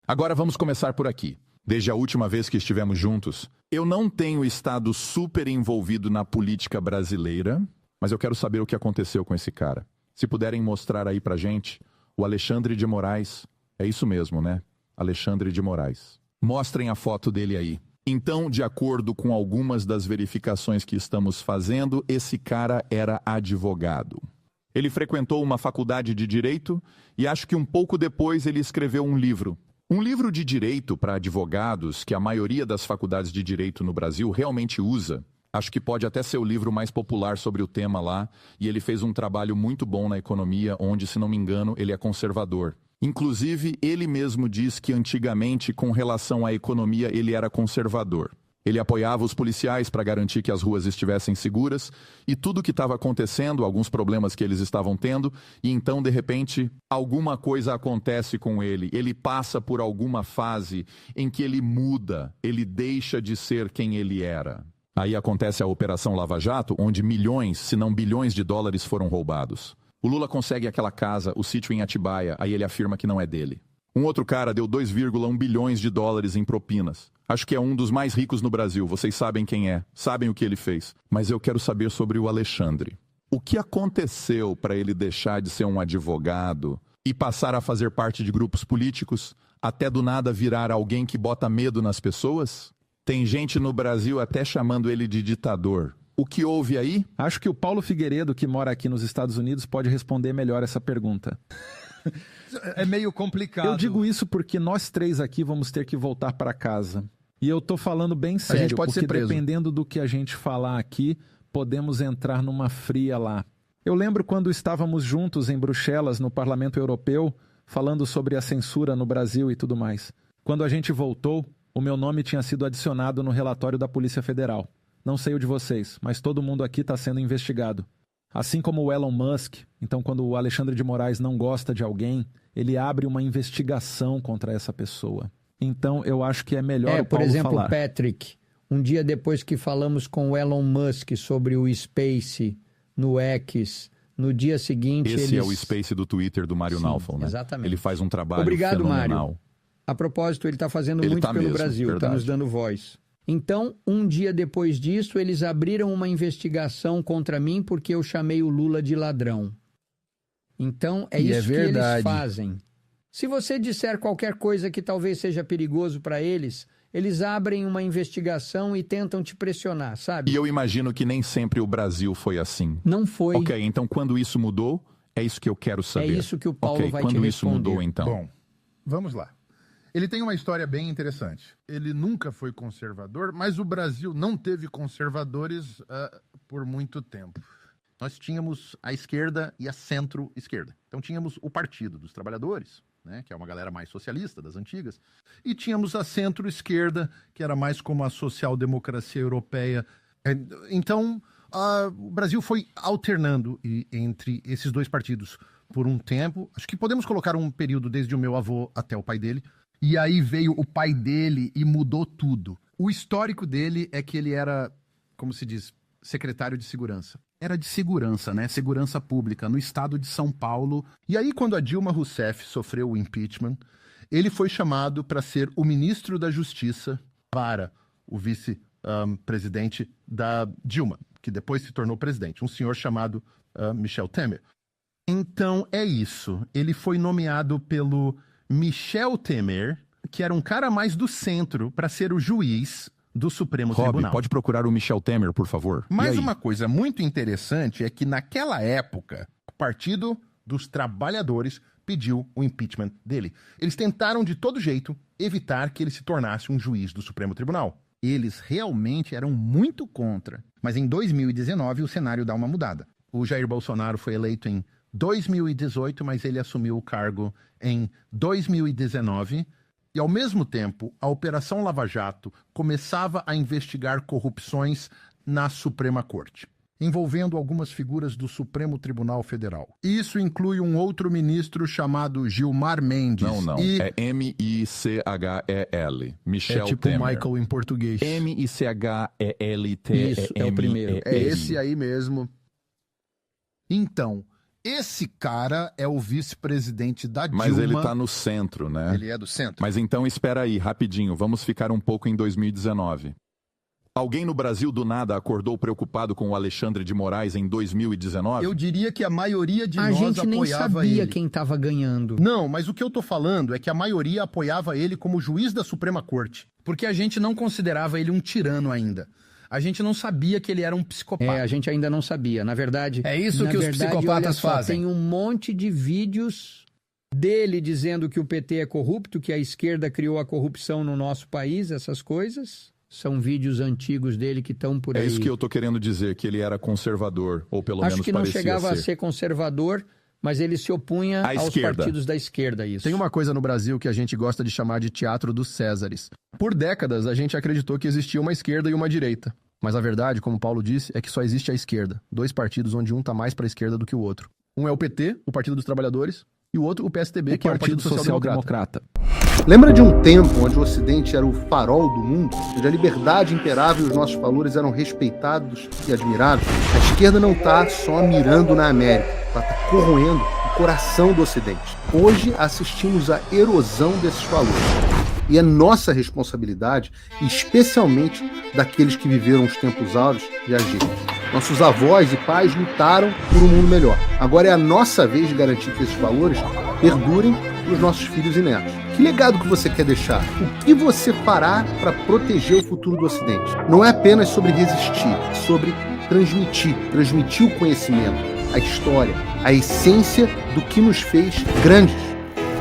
Agora vamos começar por aqui. Desde a última vez que estivemos juntos, eu não tenho estado super envolvido na política brasileira, mas eu quero saber o que aconteceu com esse cara. Se puderem mostrar aí pra gente, o Alexandre de Moraes. É isso mesmo, né? Alexandre de Moraes. Mostrem a foto dele aí. Então, de acordo com algumas das verificações que estamos fazendo, esse cara era advogado. Ele frequentou uma faculdade de direito e acho que um pouco depois ele escreveu um livro. Um livro de direito para advogados que a maioria das faculdades de direito no Brasil realmente usa. Acho que pode até ser o livro mais popular sobre o tema lá. E ele fez um trabalho muito bom na economia, onde, se não me engano, ele é conservador. Inclusive, ele mesmo diz que antigamente, com relação à economia, ele era conservador. Ele apoiava os policiais para garantir que as ruas estivessem seguras e tudo o que estava acontecendo, alguns problemas que eles estavam tendo, e então, de repente, alguma coisa acontece com ele. Ele passa por alguma fase em que ele muda, ele deixa de ser quem ele era. Aí acontece a Operação Lava Jato, onde milhões, se não bilhões de dólares foram roubados. O Lula consegue aquela casa, o sítio em Atibaia, aí ele afirma que não é dele. Um outro cara deu 2,1 bilhões de dólares em propinas. Acho que é um dos mais ricos no Brasil, vocês sabem quem é, sabem o que ele fez. Mas eu quero saber sobre o Alexandre. O que aconteceu para ele deixar de ser um advogado e passar a fazer parte de grupos políticos, até do nada virar alguém que bota medo nas pessoas? Tem gente no Brasil até chamando ele de ditador. O que houve aí? Acho que o Paulo Figueiredo, que mora aqui nos Estados Unidos, pode responder melhor essa pergunta. É meio complicado. Eu digo isso porque nós três aqui vamos ter que voltar para casa. E eu tô falando bem sério, a gente pode porque ser preso. Dependendo do que a gente falar aqui, podemos entrar numa fria lá. Eu lembro quando estávamos juntos em Bruxelas, no Parlamento Europeu, falando sobre a censura no Brasil e tudo mais. Quando a gente voltou, o meu nome tinha sido adicionado no relatório da Polícia Federal. Não sei o de vocês, mas todo mundo aqui está sendo investigado. Assim como o Elon Musk, então quando o Alexandre de Moraes não gosta de alguém, ele abre uma investigação contra essa pessoa. Então eu acho que é melhor o Paulo por exemplo, falar. Patrick, um dia depois que falamos com o Elon Musk sobre o Space no X, no dia seguinte Esse é o Space do Twitter do Mário Naufal, né? Exatamente. Ele faz um trabalho Obrigado, fenomenal. Mário. A propósito, ele está fazendo Ele muito tá pelo mesmo, Brasil, está verdade. nos dando voz. Então, um dia depois disso, eles abriram uma investigação contra mim porque eu chamei o Lula de ladrão. Então, é isso que eles fazem. Se você disser qualquer coisa que talvez seja perigoso para eles abrem uma investigação e tentam te pressionar, sabe? E eu imagino que nem sempre o Brasil foi assim. Não foi. Ok, então quando isso mudou, é isso que eu quero saber. É isso que o Paulo vai te quando isso responder. mudou, então? Bom, vamos lá. Ele tem uma história bem interessante. Ele nunca foi conservador, mas o Brasil não teve conservadores por muito tempo. Nós tínhamos a esquerda e a centro-esquerda. Então tínhamos o Partido dos Trabalhadores, né, que é uma galera mais socialista, das antigas, e tínhamos a centro-esquerda, que era mais como a social-democracia europeia. Então, o Brasil foi alternando entre esses dois partidos por um tempo. Acho que podemos colocar um período desde o meu avô até o pai dele. E aí veio o pai dele e mudou tudo. O histórico dele é que ele era, como se diz, secretário de segurança. Era de segurança, né? Segurança pública, no estado de São Paulo. E aí, quando a Dilma Rousseff sofreu o impeachment, ele foi chamado para ser o ministro da Justiça para o vice-presidente da Dilma, que depois se tornou presidente, um senhor chamado Michel Temer. Então, é isso. Ele foi nomeado pelo Michel Temer, que era um cara mais do centro, para ser o juiz do Supremo Tribunal. Pode procurar o Michel Temer, por favor. Mas uma coisa muito interessante é que naquela época, o Partido dos Trabalhadores pediu o impeachment dele. Eles tentaram de todo jeito evitar que ele se tornasse um juiz do Supremo Tribunal. Eles realmente eram muito contra. Mas em 2019 o cenário dá uma mudada. O Jair Bolsonaro foi eleito em 2018, mas ele assumiu o cargo em 2019. E, ao mesmo tempo, a Operação Lava Jato começava a investigar corrupções na Suprema Corte, envolvendo algumas figuras do Supremo Tribunal Federal. Isso inclui um outro ministro chamado Gilmar Mendes. Não. É M-I-C-H-E-L. Michel É tipo Temer. Michael em português. M-I-C-H-E-L-T-E-M-E-R. Isso, é o primeiro. É esse aí mesmo. Então, Esse cara é o vice-presidente da Dilma. Mas ele tá no centro, né? Ele é do centro. Mas então espera aí, rapidinho, vamos ficar um pouco em 2019. Alguém no Brasil do nada acordou preocupado com o Alexandre de Moraes em 2019? Eu diria que a maioria de nós apoiava ele. A gente nem sabia quem estava ganhando. Não, mas o que eu tô falando é que a maioria apoiava ele como juiz da Suprema Corte. Porque a gente não considerava ele um tirano ainda. A gente não sabia que ele era um psicopata. A gente ainda não sabia. Na verdade... É isso que os psicopatas fazem. Tem um monte de vídeos dele dizendo que o PT é corrupto, que a esquerda criou a corrupção no nosso país, essas coisas. São vídeos antigos dele que estão por aí. É isso que eu tô querendo dizer, que ele era conservador, ou pelo menos parecia ser. Acho que não chegava a ser conservador, mas ele se opunha aos partidos da esquerda, isso. Tem uma coisa no Brasil que a gente gosta de chamar de teatro dos Césares. Por décadas, a gente acreditou que existia uma esquerda e uma direita. Mas a verdade, como Paulo disse, é que só existe a esquerda. 2 partidos onde um tá mais para a esquerda do que o outro. Um é o PT, o Partido dos Trabalhadores, e o outro o PSDB, que é o Partido Social Democrata. Lembra de um tempo onde o Ocidente era o farol do mundo? Onde a liberdade imperava e os nossos valores eram respeitados e admirados? A esquerda não tá só mirando na América, ela tá corroendo o coração do Ocidente. Hoje assistimos à erosão desses valores. E é nossa responsabilidade, especialmente daqueles que viveram os tempos áureos, de agir. Nossos avós e pais lutaram por um mundo melhor. Agora é a nossa vez de garantir que esses valores perdurem para os nossos filhos e netos. Que legado que você quer deixar? O que você fará para proteger o futuro do Ocidente? Não é apenas sobre resistir, é sobre transmitir o conhecimento, a história, a essência do que nos fez grandes.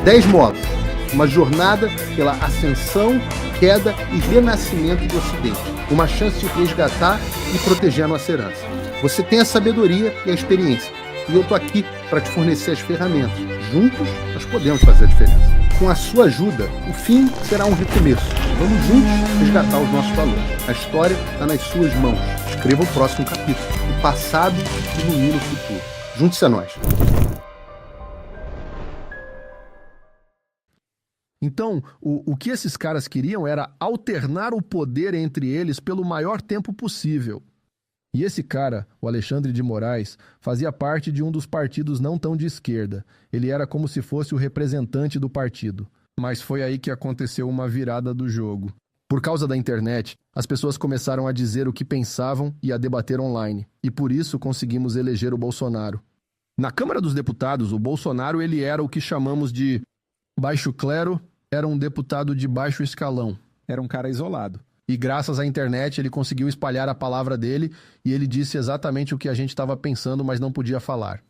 10 módulos. Uma jornada pela ascensão, queda e renascimento do Ocidente. Uma chance de resgatar e proteger a nossa herança. Você tem a sabedoria e a experiência. E eu tô aqui para te fornecer as ferramentas. Juntos, nós podemos fazer a diferença. Com a sua ajuda, o fim será um recomeço. Vamos juntos resgatar os nossos valores. A história está nas suas mãos. Escreva o próximo capítulo. O passado ilumina o futuro. Junte-se a nós. Então, o que esses caras queriam era alternar o poder entre eles pelo maior tempo possível. E esse cara, o Alexandre de Moraes, fazia parte de um dos partidos não tão de esquerda. Ele era como se fosse o representante do partido. Mas foi aí que aconteceu uma virada do jogo. Por causa da internet, as pessoas começaram a dizer o que pensavam e a debater online. E por isso conseguimos eleger o Bolsonaro. Na Câmara dos Deputados, o Bolsonaro ele era o que chamamos de baixo clero, era um deputado de baixo escalão. Era um cara isolado. E graças à internet ele conseguiu espalhar a palavra dele e ele disse exatamente o que a gente estava pensando, mas não podia falar.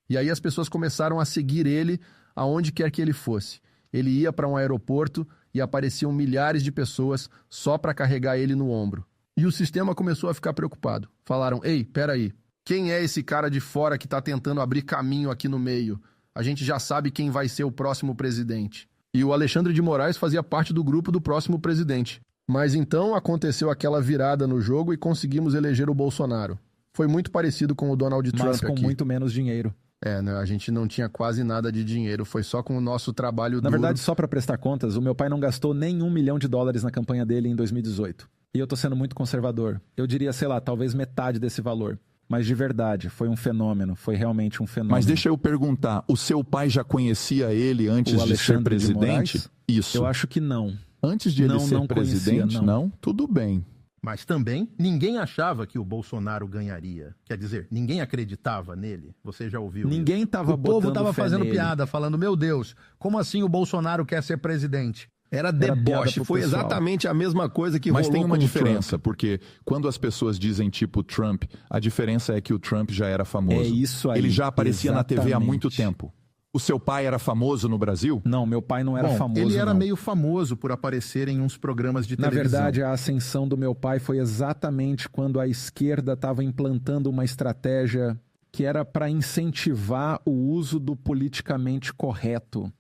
E aí as pessoas começaram a seguir ele aonde quer que ele fosse. Ele ia para um aeroporto e apareciam milhares de pessoas só para carregar ele no ombro. E o sistema começou a ficar preocupado. Falaram, ei, peraí, quem é esse cara de fora que está tentando abrir caminho aqui no meio? A gente já sabe quem vai ser o próximo presidente. E o Alexandre de Moraes fazia parte do grupo do próximo presidente. Mas então aconteceu aquela virada no jogo e conseguimos eleger o Bolsonaro. Foi muito parecido com o Donald Trump aqui. Mas com muito menos dinheiro. Né, a gente não tinha quase nada de dinheiro, foi só com o nosso trabalho duro. Na verdade, só para prestar contas, o meu pai não gastou nem $1 milhão na campanha dele em 2018. E eu tô sendo muito conservador. Eu diria, sei lá, talvez metade desse valor. Mas de verdade, foi um fenômeno, foi realmente um fenômeno. Mas deixa eu perguntar, o seu pai já conhecia ele antes de ser presidente? Isso. Eu acho que não. Antes de ele ser presidente, conhecia, não? Tudo bem. Mas também ninguém achava que o Bolsonaro ganharia. Quer dizer, ninguém acreditava nele. Você já ouviu Ninguém estava botando fé nele. O povo estava fazendo piada, falando, meu Deus, como assim o Bolsonaro quer ser presidente? Era deboche, foi exatamente a mesma coisa que rolou com o Trump. Mas tem uma diferença, porque quando as pessoas dizem tipo Trump, a diferença é que o Trump já era famoso. É isso aí. Ele já aparecia na TV há muito tempo. O seu pai era famoso no Brasil? Não, meu pai não era famoso. Ele era meio famoso por aparecer em uns programas de televisão. Na verdade, a ascensão do meu pai foi exatamente quando a esquerda estava implantando uma estratégia que era para incentivar o uso do politicamente correto.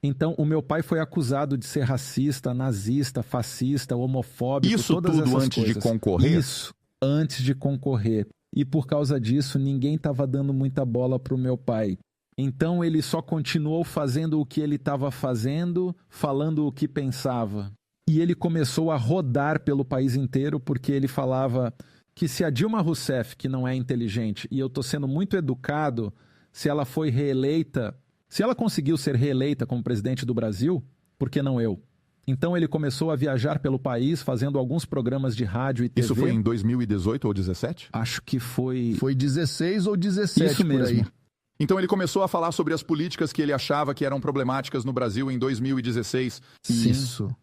Então, o meu pai foi acusado de ser racista, nazista, fascista, homofóbico, isso todas tudo essas antes coisas. de concorrer? Isso, antes de concorrer. E por causa disso, ninguém estava dando muita bola para o meu pai. Então, ele só continuou fazendo o que ele estava fazendo, falando o que pensava. E ele começou a rodar pelo país inteiro porque ele falava que se a Dilma Rousseff, que não é inteligente, e eu estou sendo muito educado, se ela foi reeleita, se ela conseguiu ser reeleita como presidente do Brasil, por que não eu? Então ele começou a viajar pelo país, fazendo alguns programas de rádio e TV. Isso foi em 2018 ou 17? Acho que foi... Foi 16 ou 17, isso mesmo. Aí. Então ele começou a falar sobre as políticas que ele achava que eram problemáticas no Brasil em 2016. Isso.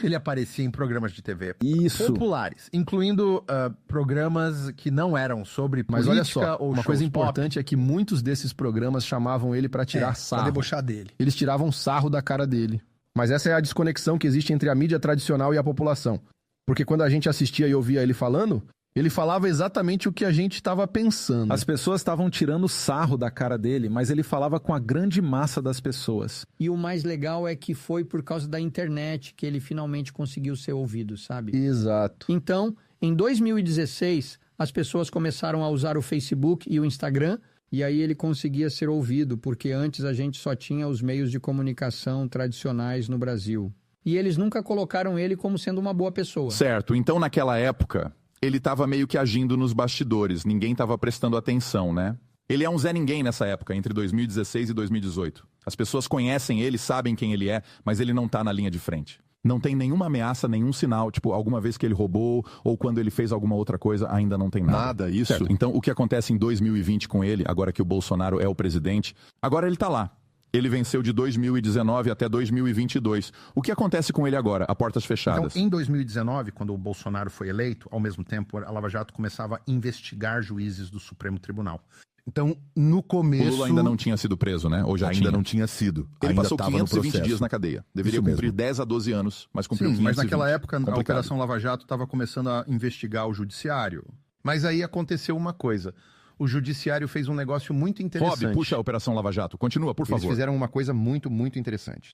Ele aparecia em programas de TV Isso. populares, incluindo programas que não eram sobre Mas política olha só, ou uma coisa shows pop. importante é que muitos desses programas chamavam ele para tirar sarro. Pra debochar dele. Eles tiravam sarro da cara dele. Mas essa é a desconexão que existe entre a mídia tradicional e a população. Porque quando a gente assistia e ouvia ele falando, ele falava exatamente o que a gente estava pensando. As pessoas estavam tirando sarro da cara dele, mas ele falava com a grande massa das pessoas. E o mais legal é que foi por causa da internet que ele finalmente conseguiu ser ouvido, sabe? Exato. Então, em 2016, as pessoas começaram a usar o Facebook e o Instagram, e aí ele conseguia ser ouvido, porque antes a gente só tinha os meios de comunicação tradicionais no Brasil. E eles nunca colocaram ele como sendo uma boa pessoa. Certo, então naquela época, ele estava meio que agindo nos bastidores, ninguém estava prestando atenção, né? Ele é um Zé Ninguém nessa época, entre 2016 e 2018. As pessoas conhecem ele, sabem quem ele é, mas ele não tá na linha de frente. Não tem nenhuma ameaça, nenhum sinal, tipo, alguma vez que ele roubou ou quando ele fez alguma outra coisa, ainda não tem nada. Nada, isso. Certo. Então, o que acontece em 2020 com ele, agora que o Bolsonaro é o presidente, agora ele tá lá. Ele venceu de 2019 até 2022. O que acontece com ele agora, a portas fechadas? Então, em 2019, quando o Bolsonaro foi eleito, ao mesmo tempo, a Lava Jato começava a investigar juízes do Supremo Tribunal. Então, no começo... O Lula ainda não tinha sido preso, né? Ou já Ainda tinha? não tinha sido. Ele Ainda passou tava no 520 processo. dias na cadeia. Deveria Isso cumprir mesmo. 10 a 12 anos, mas cumpriu Sim, 520. mas naquela época Complicado. a Operação Lava Jato estava começando a investigar o judiciário. Mas aí aconteceu uma coisa. O judiciário fez um negócio muito interessante. Rob, puxa a Operação Lava Jato. Continua, por favor. Eles fizeram uma coisa muito, muito interessante.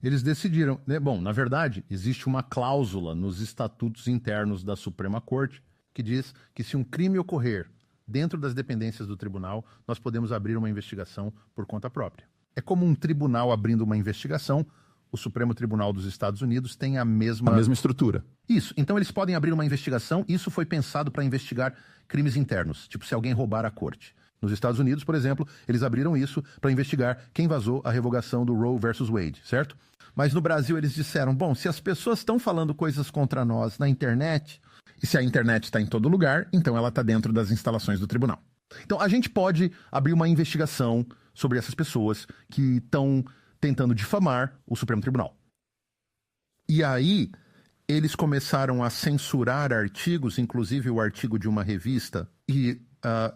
Eles decidiram... Né? Bom, na verdade, existe uma cláusula nos estatutos internos da Suprema Corte que diz que se um crime ocorrer dentro das dependências do tribunal, nós podemos abrir uma investigação por conta própria. É como um tribunal abrindo uma investigação, o Supremo Tribunal dos Estados Unidos tem a mesma estrutura. Isso. Então eles podem abrir uma investigação. Isso foi pensado para investigar crimes internos, tipo se alguém roubar a corte. Nos Estados Unidos, por exemplo, eles abriram isso para investigar quem vazou a revogação do Roe versus Wade, certo? Mas no Brasil eles disseram, bom, se as pessoas estão falando coisas contra nós na internet, e se a internet está em todo lugar, então ela está dentro das instalações do tribunal. Então a gente pode abrir uma investigação sobre essas pessoas que estão tentando difamar o Supremo Tribunal. E aí eles começaram a censurar artigos, inclusive o artigo de uma revista, e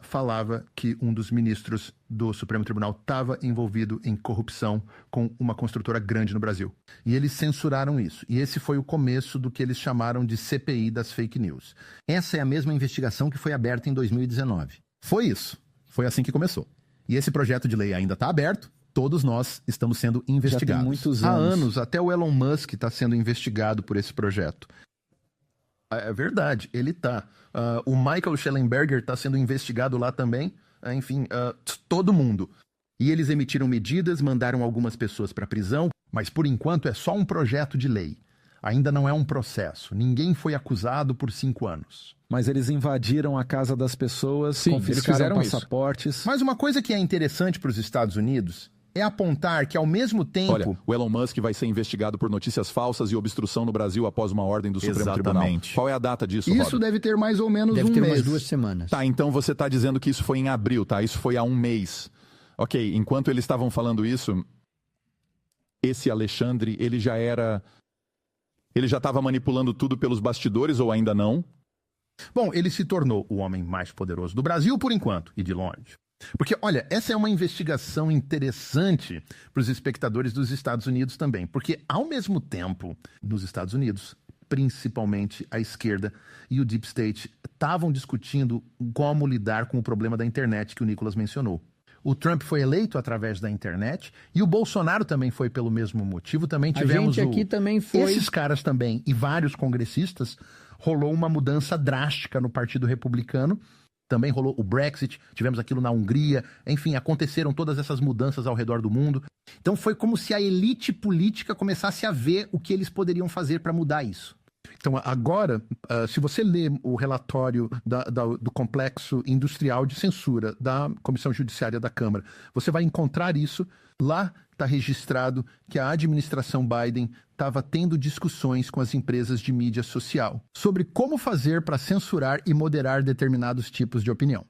falava que um dos ministros do Supremo Tribunal estava envolvido em corrupção com uma construtora grande no Brasil. E eles censuraram isso. E esse foi o começo do que eles chamaram de CPI das fake news. Essa é a mesma investigação que foi aberta em 2019. Foi isso. Foi assim que começou. E esse projeto de lei ainda está aberto. Todos nós estamos sendo investigados. Já tem muitos Há anos. anos, até o Elon Musk está sendo investigado por esse projeto. É verdade, ele tá. O Michael Schellenberger está sendo investigado lá também. Enfim, todo mundo. E eles emitiram medidas, mandaram algumas pessoas para prisão, mas por enquanto é só um projeto de lei. Ainda não é um processo. Ninguém foi acusado por 5 anos. Mas eles invadiram a casa das pessoas, Sim, eles confiscaram fizeram isso. passaportes. Mas uma coisa que é interessante para os Estados Unidos é apontar que, ao mesmo tempo... Olha, o Elon Musk vai ser investigado por notícias falsas e obstrução no Brasil após uma ordem do Supremo Tribunal. Exatamente. Qual é a data disso, Isso Rob? deve ter mais ou menos Deve um ter mês. umas 2 semanas. Tá, então você está dizendo que isso foi em abril, tá? Isso foi há um mês. Ok, enquanto eles estavam falando isso, esse Alexandre, ele já estava manipulando tudo pelos bastidores ou ainda não? Bom, ele se tornou o homem mais poderoso do Brasil por enquanto, e de longe. Porque, olha, essa é uma investigação interessante para os espectadores dos Estados Unidos também. Porque, ao mesmo tempo, nos Estados Unidos, principalmente a esquerda e o Deep State estavam discutindo como lidar com o problema da internet que o Nicolas mencionou. O Trump foi eleito através da internet e o Bolsonaro também foi pelo mesmo motivo. Também tivemos a gente aqui também foi... Esses caras também e vários congressistas, rolou uma mudança drástica no Partido Republicano. Também rolou o Brexit, tivemos aquilo na Hungria, enfim, aconteceram todas essas mudanças ao redor do mundo. Então foi como se a elite política começasse a ver o que eles poderiam fazer para mudar isso. Então, agora, se você lê o relatório do Complexo Industrial de Censura da Comissão Judiciária da Câmara, você vai encontrar isso. Lá está registrado que a administração Biden estava tendo discussões com as empresas de mídia social sobre como fazer para censurar e moderar determinados tipos de opinião.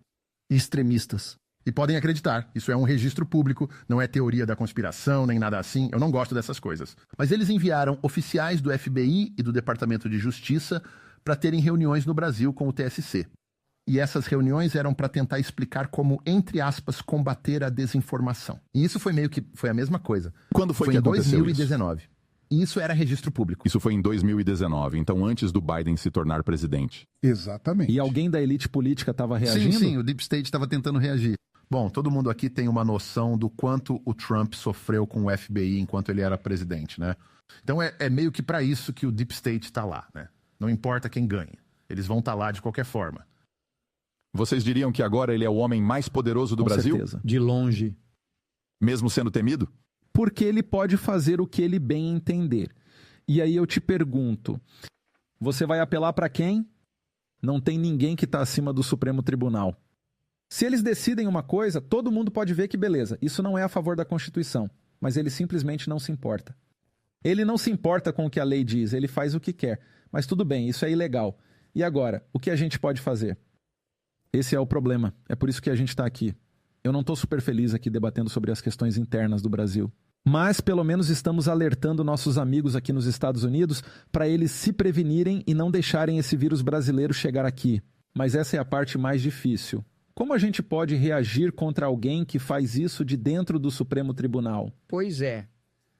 Extremistas. E podem acreditar, isso é um registro público, não é teoria da conspiração, nem nada assim, eu não gosto dessas coisas. Mas eles enviaram oficiais do FBI e do Departamento de Justiça para terem reuniões no Brasil com o TSC. E essas reuniões eram para tentar explicar como, entre aspas, combater a desinformação. E isso foi meio que foi a mesma coisa. Quando foi que em aconteceu 2019. isso? E isso era registro público. Isso foi em 2019, então antes do Biden se tornar presidente. Exatamente. E alguém da elite política estava reagindo? Sim, o Deep State estava tentando reagir. Bom, todo mundo aqui tem uma noção do quanto o Trump sofreu com o FBI enquanto ele era presidente, né? Então é meio que para isso que o Deep State está lá, né? Não importa quem ganha, eles vão estar lá de qualquer forma. Vocês diriam que agora ele é o homem mais poderoso do Com Brasil? certeza. De longe. Mesmo sendo temido? Porque ele pode fazer o que ele bem entender. E aí eu te pergunto, você vai apelar para quem? Não tem ninguém que está acima do Supremo Tribunal. Se eles decidem uma coisa, todo mundo pode ver que beleza, isso não é a favor da Constituição, mas ele simplesmente não se importa. Ele não se importa com o que a lei diz, ele faz o que quer. Mas tudo bem, isso é ilegal. E agora, o que a gente pode fazer? Esse é o problema, é por isso que a gente está aqui. Eu não estou super feliz aqui debatendo sobre as questões internas do Brasil. Mas pelo menos estamos alertando nossos amigos aqui nos Estados Unidos para eles se prevenirem e não deixarem esse vírus brasileiro chegar aqui. Mas essa é a parte mais difícil. Como a gente pode reagir contra alguém que faz isso de dentro do Supremo Tribunal? Pois é.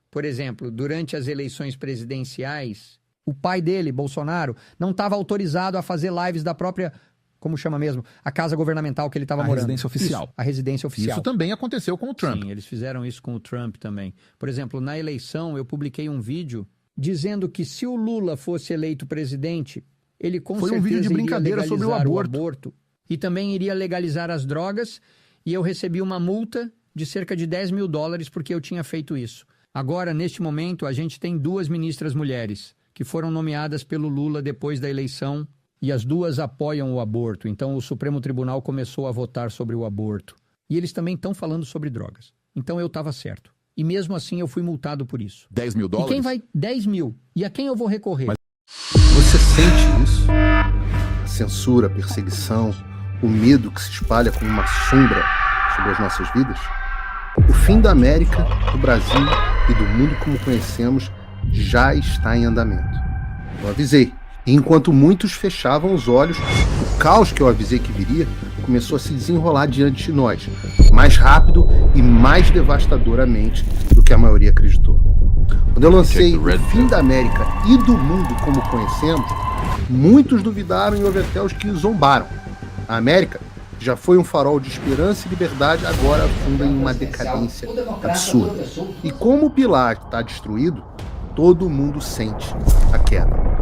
Por exemplo, durante as eleições presidenciais, o pai dele, Bolsonaro, não estava autorizado a fazer lives da própria, como chama mesmo, a casa governamental que ele estava morando. A residência oficial. Isso, a residência oficial. Isso também aconteceu com o Trump. Sim, eles fizeram isso com o Trump também. Por exemplo, na eleição, eu publiquei um vídeo dizendo que se o Lula fosse eleito presidente, ele com Foi um certeza vídeo de brincadeira iria sobre o legalizar aborto. E também iria legalizar as drogas, e eu recebi uma multa de cerca de $10 mil porque eu tinha feito isso. Agora, neste momento, a gente tem 2 ministras mulheres que foram nomeadas pelo Lula depois da eleição, e as 2 apoiam o aborto. Então, o Supremo Tribunal começou a votar sobre o aborto. E eles também estão falando sobre drogas. Então, eu estava certo. E mesmo assim, eu fui multado por isso. $10 mil? E quem vai... 10 mil. E a quem eu vou recorrer? Você sente isso? A censura, a perseguição, o medo que se espalha como uma sombra sobre as nossas vidas? O fim da América, do Brasil e do mundo como conhecemos já está em andamento. Eu avisei. E enquanto muitos fechavam os olhos, o caos que eu avisei que viria começou a se desenrolar diante de nós, mais rápido e mais devastadoramente do que a maioria acreditou. Quando eu lancei o fim da América e do mundo como conhecemos, muitos duvidaram e houve até os que zombaram. A América, que já foi um farol de esperança e liberdade, agora afunda em uma decadência absurda. E como o pilar está destruído, todo mundo sente a queda.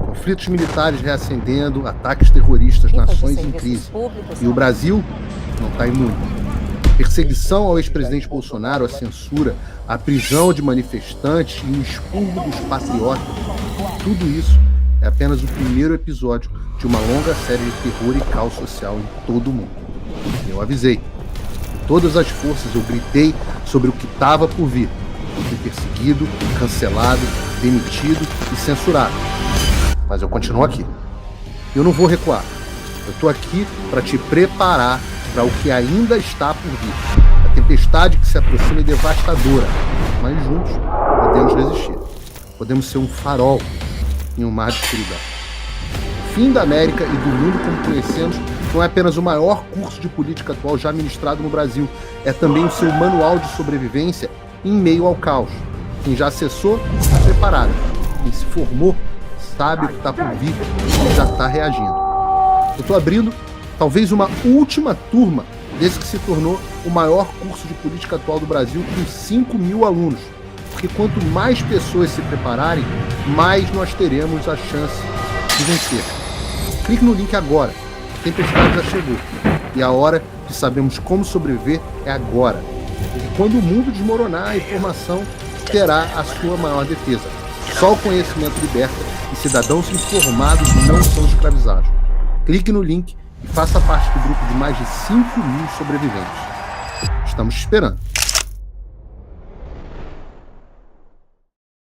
Conflitos militares reacendendo, ataques terroristas, nações em crise. E o Brasil não está imune. Perseguição ao ex-presidente Bolsonaro, a censura, a prisão de manifestantes e o expurgo dos patriotas. Tudo isso é apenas o primeiro episódio de uma longa série de terror e caos social em todo o mundo. Eu avisei. Com todas as forças eu gritei sobre o que estava por vir. Fui perseguido, cancelado, demitido e censurado. Mas eu continuo aqui. Eu não vou recuar. Eu estou aqui para te preparar para o que ainda está por vir. A tempestade que se aproxima é devastadora, mas juntos podemos resistir. Podemos ser um farol em um mar de escuridão. O fim da América e do mundo como conhecemos não é apenas o maior curso de política atual já ministrado no Brasil, é também o seu manual de sobrevivência em meio ao caos. Quem já acessou, está preparado. Quem se formou, sabe o que está por vir e já está reagindo. Eu estou abrindo talvez uma última turma desse que se tornou o maior curso de política atual do Brasil, com 5 mil alunos. Porque quanto mais pessoas se prepararem, mais nós teremos a chance de vencer. Clique no link agora. A tempestade já chegou. E a hora de sabermos como sobreviver é agora. Porque quando o mundo desmoronar, a informação terá a sua maior defesa. Só o conhecimento liberta e cidadãos informados não são escravizados. Clique no link e faça parte do grupo de mais de 5.000 sobreviventes. Estamos te esperando.